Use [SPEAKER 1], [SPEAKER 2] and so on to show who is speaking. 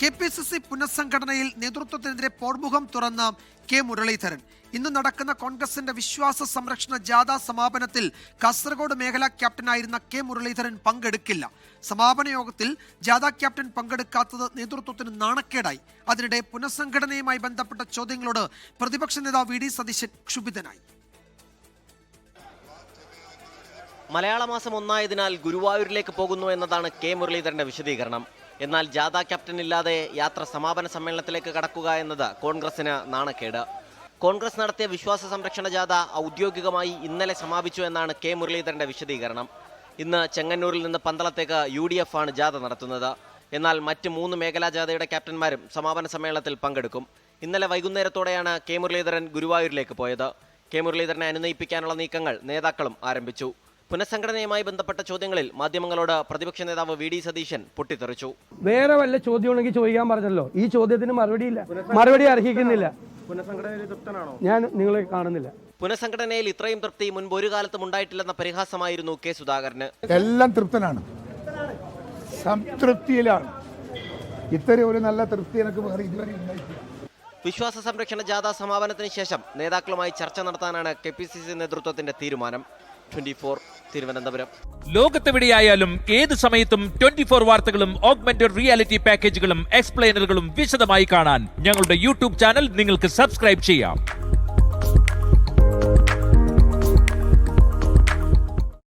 [SPEAKER 1] KPCC പുനഃസംഘടനയിൽ നേതൃത്വത്തിനെതിരെ പോർമുഖം തുറന്ന K Muraleedharan. ഇന്ന് നടക്കുന്ന കോൺഗ്രസിന്റെ വിശ്വാസ സംരക്ഷണ ജാഥ സമാപനത്തിൽ കാസർഗോഡ് മേഖലാ ക്യാപ്റ്റനായിരുന്ന കെ മുരളീധരൻ പങ്കെടുക്കില്ല. സമാപന യോഗത്തിൽ ജാഥ ക്യാപ്റ്റൻ പങ്കെടുക്കാത്തത് നേതൃത്വത്തിന് നാണക്കേടായി. അതിനിടെ പുനഃസംഘടനയുമായി ബന്ധപ്പെട്ട ചോദ്യങ്ങളോട് പ്രതിപക്ഷ നേതാവ് വി ഡി സതീശൻ ക്ഷുഭിതനായി.
[SPEAKER 2] മലയാള മാസം ഒന്നായതിനാൽ ഗുരുവായൂരിലേക്ക് പോകുന്നു എന്നതാണ് കെ മുരളീധരന്റെ വിശദീകരണം. എന്നാൽ ജാഥ ക്യാപ്റ്റൻ ഇല്ലാതെ യാത്ര സമാപന സമ്മേളനത്തിലേക്ക് കടക്കുക എന്നത് കോൺഗ്രസിന് നാണക്കേട്. കോൺഗ്രസ് നടത്തിയ വിശ്വാസ സംരക്ഷണ ജാഥ ഔദ്യോഗികമായി ഇന്നലെ സമാപിച്ചു എന്നാണ് കെ മുരളീധരന്റെ വിശദീകരണം. ഇന്ന് ചെങ്ങന്നൂരിൽ നിന്ന് പന്തളത്തേക്ക് UDF ആണ് ജാഥ നടത്തുന്നത്. എന്നാൽ മറ്റ് 3 മേഖലാ ജാഥയുടെ ക്യാപ്റ്റന്മാരും സമാപന സമ്മേളനത്തിൽ പങ്കെടുക്കും. ഇന്നലെ വൈകുന്നേരത്തോടെയാണ് കെ മുരളീധരൻ ഗുരുവായൂരിലേക്ക് പോയത്. കെ മുരളീധരനെ അനുനയിപ്പിക്കാനുള്ള നീക്കങ്ങൾ നേതാക്കളും ആരംഭിച്ചു. പുനഃസംഘടനയുമായി ബന്ധപ്പെട്ട ചോദ്യങ്ങളിൽ മാധ്യമങ്ങളോട് പ്രതിപക്ഷ നേതാവ് വി ഡി സതീശൻ പൊട്ടിത്തെറിച്ചു.
[SPEAKER 3] വേറെ വല്ല ചോദ്യമാണെങ്കിൽ ചോദിക്കാൻ പറഞ്ഞല്ലോ. ഈ ചോദ്യത്തിന് മറുപടി അർഹിക്കുന്നില്ല. ഞാൻ നിങ്ങളെ കാണുന്നില്ല.
[SPEAKER 2] പുനഃസംഘടനയിൽ ഇത്രയും തൃപ്തി മുൻപ് ഒരു കാലത്തും ഉണ്ടായിട്ടില്ലെന്ന പരിഹാസമായിരുന്നു കെ സുധാകരന്.
[SPEAKER 4] എല്ലാം തൃപ്തനാണ്, സംതൃപ്തിയിലാണ്. ഇത്തരം ഒരു നല്ല തൃപ്തി എനിക്ക് വേറെ ഇതുവരെ ഉണ്ടായിട്ടില്ല.
[SPEAKER 2] വിശ്വാസ സംരക്ഷണ ജാഥ സമാപനത്തിന് ശേഷം നേതാക്കളുമായി ചർച്ച നടത്താനാണ് KPCC നേതൃത്വത്തിന്റെ തീരുമാനം. 24 തിരുവനന്തപുരം.
[SPEAKER 5] ലോകത്തെവിടെയായാലും ഏത് സമയത്തും 24 വാർത്തകളും ഓഗ്മെന്റഡ് റിയാലിറ്റി പാക്കേജുകളും എക്സ്പ്ലെയിനറുകളും വിശദമായി കാണാൻ ഞങ്ങളുടെ YouTube ചാനൽ നിങ്ങൾക്ക് സബ്സ്ക്രൈബ് ചെയ്യാം.